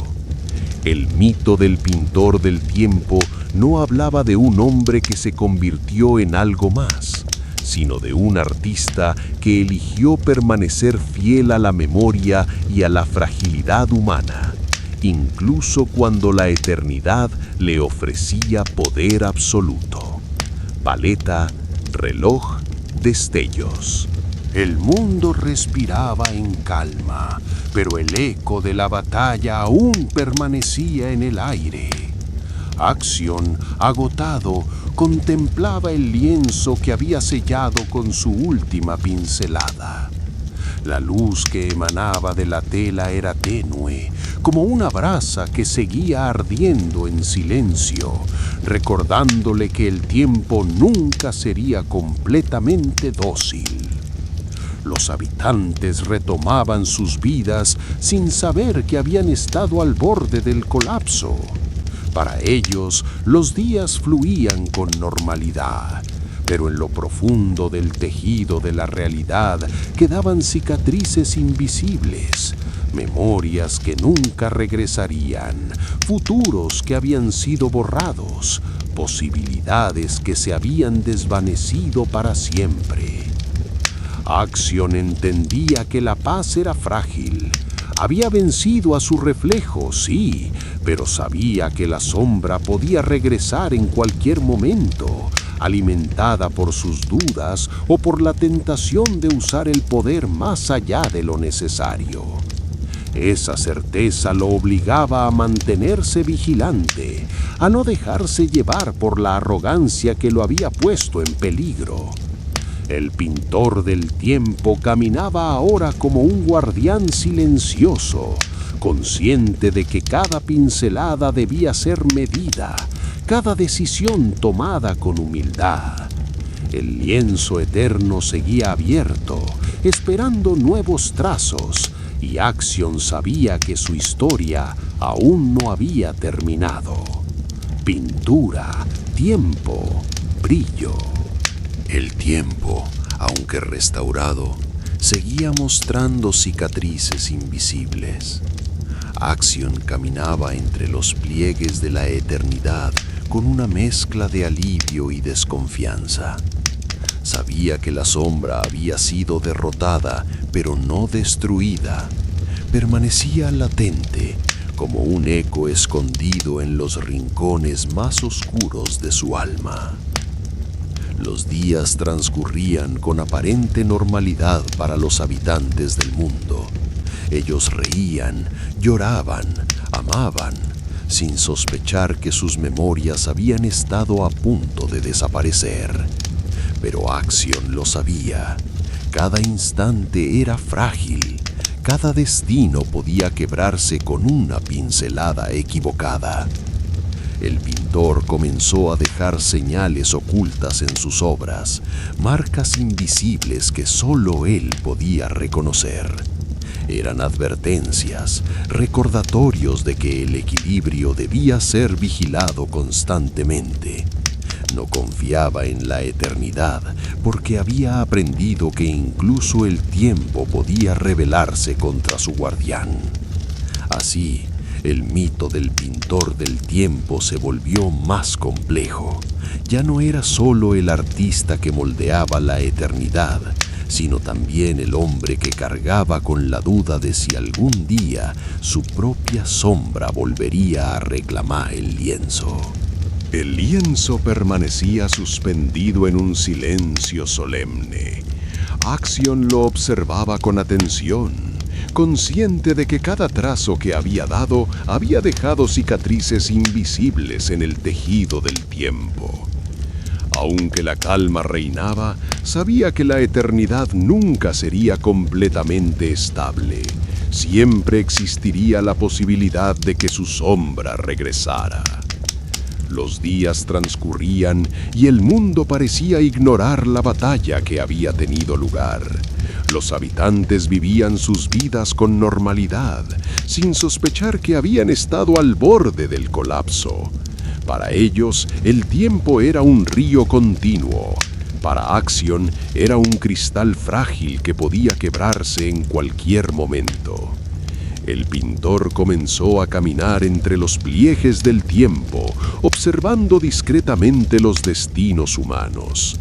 El mito del pintor del tiempo no hablaba de un hombre que se convirtió en algo más, sino de un artista que eligió permanecer fiel a la memoria y a la fragilidad humana, incluso cuando la eternidad le ofrecía poder absoluto. Paleta, reloj, destellos. El mundo respiraba en calma, pero el eco de la batalla aún permanecía en el aire. Axion, agotado, contemplaba el lienzo que había sellado con su última pincelada. La luz que emanaba de la tela era tenue, como una brasa que seguía ardiendo en silencio, recordándole que el tiempo nunca sería completamente dócil. Los habitantes retomaban sus vidas sin saber que habían estado al borde del colapso. Para ellos, los días fluían con normalidad, pero en lo profundo del tejido de la realidad quedaban cicatrices invisibles, memorias que nunca regresarían, futuros que habían sido borrados, posibilidades que se habían desvanecido para siempre. Axion entendía que la paz era frágil. Había vencido a su reflejo, sí, pero sabía que la sombra podía regresar en cualquier momento, alimentada por sus dudas o por la tentación de usar el poder más allá de lo necesario. Esa certeza lo obligaba a mantenerse vigilante, a no dejarse llevar por la arrogancia que lo había puesto en peligro. El pintor del tiempo caminaba ahora como un guardián silencioso, consciente de que cada pincelada debía ser medida, cada decisión tomada con humildad. El lienzo eterno seguía abierto, esperando nuevos trazos, y Axion sabía que su historia aún no había terminado. Pintura, tiempo, brillo. El tiempo, aunque restaurado, seguía mostrando cicatrices invisibles. Axion caminaba entre los pliegues de la eternidad con una mezcla de alivio y desconfianza. Sabía que la sombra había sido derrotada, pero no destruida. Permanecía latente, como un eco escondido en los rincones más oscuros de su alma. Los días transcurrían con aparente normalidad para los habitantes del mundo. Ellos reían, lloraban, amaban, sin sospechar que sus memorias habían estado a punto de desaparecer. Pero Axion lo sabía. Cada instante era frágil. Cada destino podía quebrarse con una pincelada equivocada. El pintor comenzó a dejar señales ocultas en sus obras, marcas invisibles que solo él podía reconocer. Eran advertencias, recordatorios de que el equilibrio debía ser vigilado constantemente. No confiaba en la eternidad porque había aprendido que incluso el tiempo podía rebelarse contra su guardián. Así, el mito del pintor del tiempo se volvió más complejo. Ya no era solo el artista que moldeaba la eternidad, sino también el hombre que cargaba con la duda de si algún día su propia sombra volvería a reclamar el lienzo. El lienzo permanecía suspendido en un silencio solemne. Axion lo observaba con atención, consciente de que cada trazo que había dado había dejado cicatrices invisibles en el tejido del tiempo. Aunque la calma reinaba, sabía que la eternidad nunca sería completamente estable. Siempre existiría la posibilidad de que su sombra regresara. Los días transcurrían y el mundo parecía ignorar la batalla que había tenido lugar. Los habitantes vivían sus vidas con normalidad, sin sospechar que habían estado al borde del colapso. Para ellos, el tiempo era un río continuo. Para Axion, era un cristal frágil que podía quebrarse en cualquier momento. El pintor comenzó a caminar entre los pliegues del tiempo, observando discretamente los destinos humanos.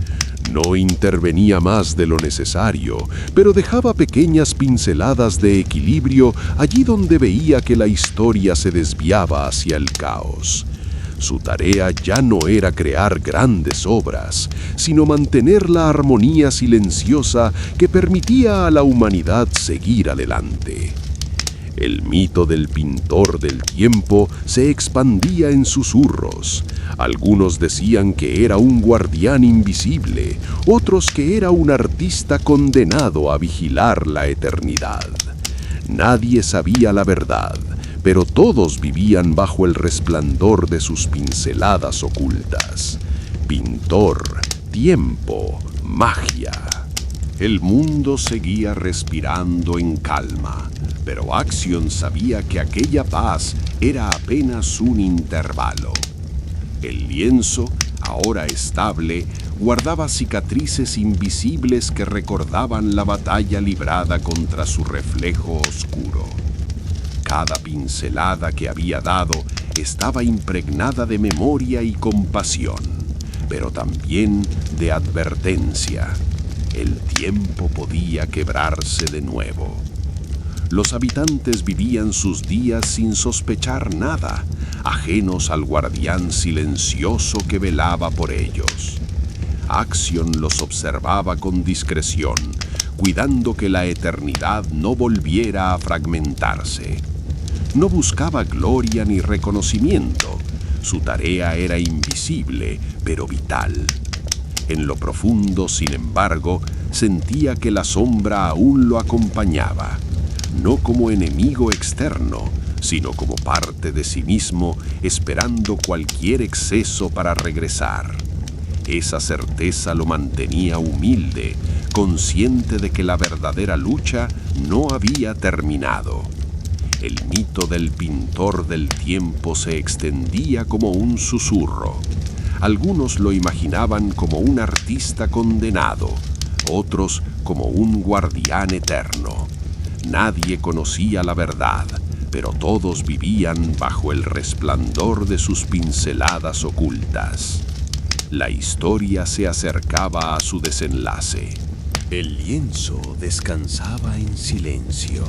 No intervenía más de lo necesario, pero dejaba pequeñas pinceladas de equilibrio allí donde veía que la historia se desviaba hacia el caos. Su tarea ya no era crear grandes obras, sino mantener la armonía silenciosa que permitía a la humanidad seguir adelante. El mito del pintor del tiempo se expandía en susurros. Algunos decían que era un guardián invisible, otros que era un artista condenado a vigilar la eternidad. Nadie sabía la verdad, pero todos vivían bajo el resplandor de sus pinceladas ocultas. Pintor, tiempo, magia. El mundo seguía respirando en calma, pero Axion sabía que aquella paz era apenas un intervalo. El lienzo, ahora estable, guardaba cicatrices invisibles que recordaban la batalla librada contra su reflejo oscuro. Cada pincelada que había dado estaba impregnada de memoria y compasión, pero también de advertencia. el tiempo podía quebrarse de nuevo. Los habitantes vivían sus días sin sospechar nada, ajenos al guardián silencioso que velaba por ellos. Axion los observaba con discreción, cuidando que la eternidad no volviera a fragmentarse. No buscaba gloria ni reconocimiento. Su tarea era invisible, pero vital. En lo profundo, sin embargo, sentía que la sombra aún lo acompañaba, no como enemigo externo, sino como parte de sí mismo, esperando cualquier exceso para regresar. Esa certeza lo mantenía humilde, consciente de que la verdadera lucha no había terminado. El mito del pintor del tiempo se extendía como un susurro. Algunos lo imaginaban como un artista condenado, otros como un guardián eterno. Nadie conocía la verdad, pero todos vivían bajo el resplandor de sus pinceladas ocultas. La historia se acercaba a su desenlace. El lienzo descansaba en silencio,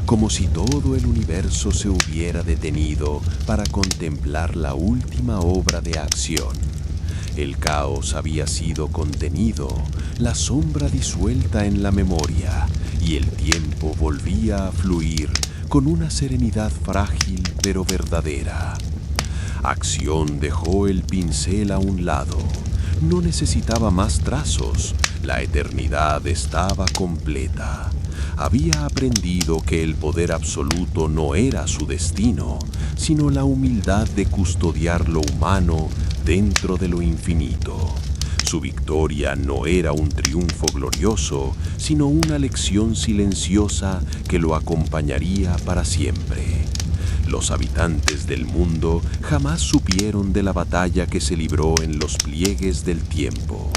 como si todo el universo se hubiera detenido para contemplar la última obra de Acción. El caos había sido contenido, la sombra disuelta en la memoria, y el tiempo volvía a fluir con una serenidad frágil pero verdadera. Acción dejó el pincel a un lado. No necesitaba más trazos. La eternidad estaba completa. Había aprendido que el poder absoluto no era su destino, sino la humildad de custodiar lo humano dentro de lo infinito. Su victoria no era un triunfo glorioso, sino una lección silenciosa que lo acompañaría para siempre. Los habitantes del mundo jamás supieron de la batalla que se libró en los pliegues del tiempo.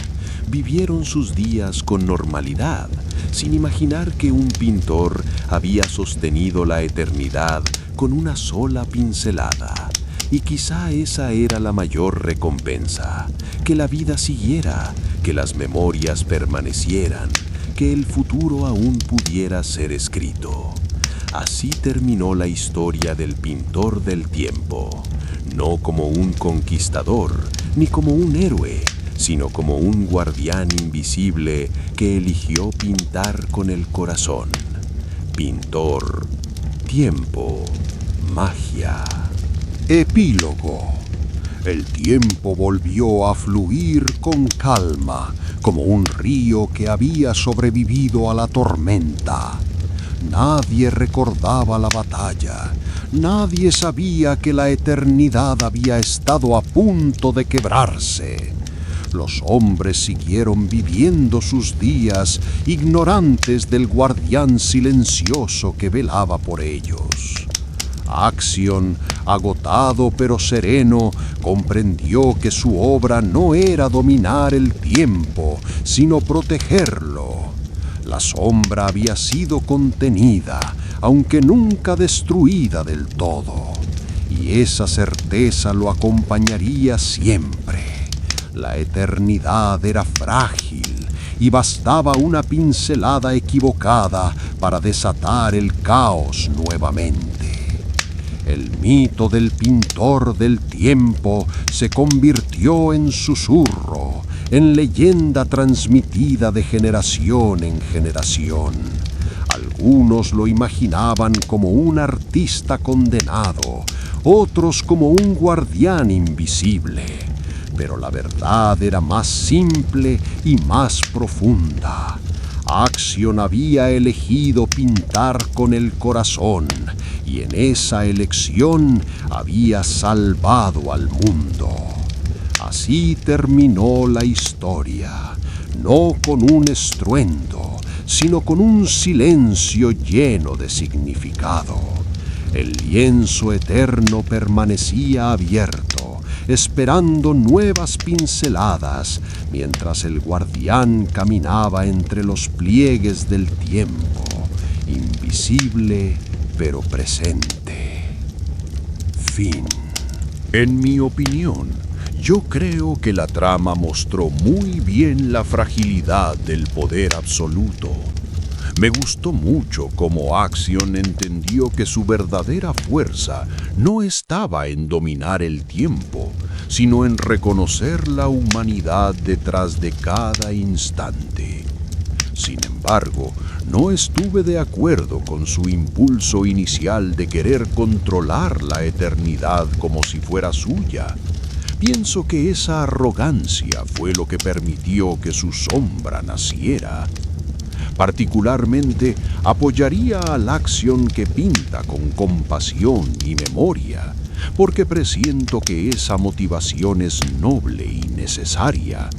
Vivieron sus días con normalidad, sin imaginar que un pintor había sostenido la eternidad con una sola pincelada. Y quizá esa era la mayor recompensa, que la vida siguiera, que las memorias permanecieran, que el futuro aún pudiera ser escrito. Así terminó la historia del pintor del tiempo, no como un conquistador, ni como un héroe, sino como un guardián invisible que eligió pintar con el corazón. Pintor, tiempo, magia. Epílogo. El tiempo volvió a fluir con calma, como un río que había sobrevivido a la tormenta. Nadie recordaba la batalla. Nadie sabía que la eternidad había estado a punto de quebrarse. Los hombres siguieron viviendo sus días, ignorantes del guardián silencioso que velaba por ellos. Acción, agotado pero sereno, comprendió que su obra no era dominar el tiempo, sino protegerlo. La sombra había sido contenida, aunque nunca destruida del todo, y esa certeza lo acompañaría siempre. La eternidad era frágil y bastaba una pincelada equivocada para desatar el caos nuevamente. El mito del pintor del tiempo se convirtió en susurro, en leyenda transmitida de generación en generación. Algunos lo imaginaban como un artista condenado, otros como un guardián invisible. Pero la verdad era más simple y más profunda. Acción había elegido pintar con el corazón, y en esa elección había salvado al mundo. Así terminó la historia, no con un estruendo, sino con un silencio lleno de significado. El lienzo eterno permanecía abierto, esperando nuevas pinceladas, mientras el guardián caminaba entre los pliegues del tiempo, invisible pero presente. Fin. En mi opinión, Yo creo que la trama mostró muy bien la fragilidad del poder absoluto. Me gustó mucho cómo Axion entendió que su verdadera fuerza no estaba en dominar el tiempo, sino en reconocer la humanidad detrás de cada instante. Sin embargo, no estuve de acuerdo con su impulso inicial de querer controlar la eternidad como si fuera suya. Pienso que esa arrogancia fue lo que permitió que su sombra naciera. Particularmente, apoyaría al Axion que pinta con compasión y memoria, porque presiento que esa motivación es noble y necesaria.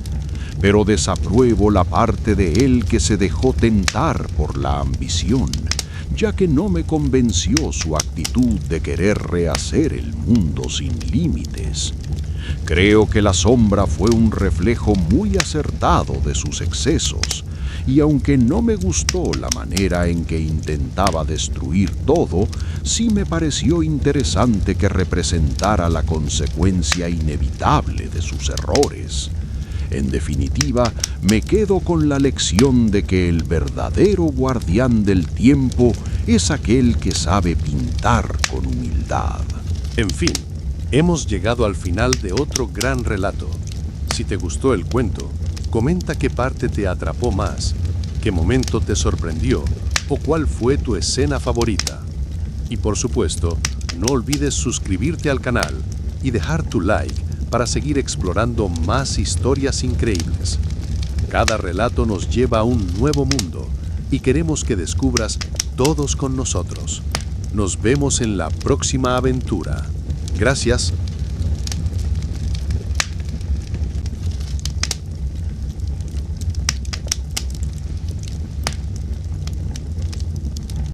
Pero desapruebo la parte de él que se dejó tentar por la ambición, ya que no me convenció su actitud de querer rehacer el mundo sin límites. Creo que la sombra fue un reflejo muy acertado de sus excesos, y aunque no me gustó la manera en que intentaba destruir todo, sí me pareció interesante que representara la consecuencia inevitable de sus errores. En definitiva, me quedo con la lección de que el verdadero guardián del tiempo es aquel que sabe pintar con humildad. En fin, hemos llegado al final de otro gran relato. Si te gustó el cuento, comenta qué parte te atrapó más, qué momento te sorprendió o cuál fue tu escena favorita. Y por supuesto, no olvides suscribirte al canal y dejar tu like para seguir explorando más historias increíbles. Cada relato nos lleva a un nuevo mundo y queremos que descubras todos con nosotros. Nos vemos en la próxima aventura. Gracias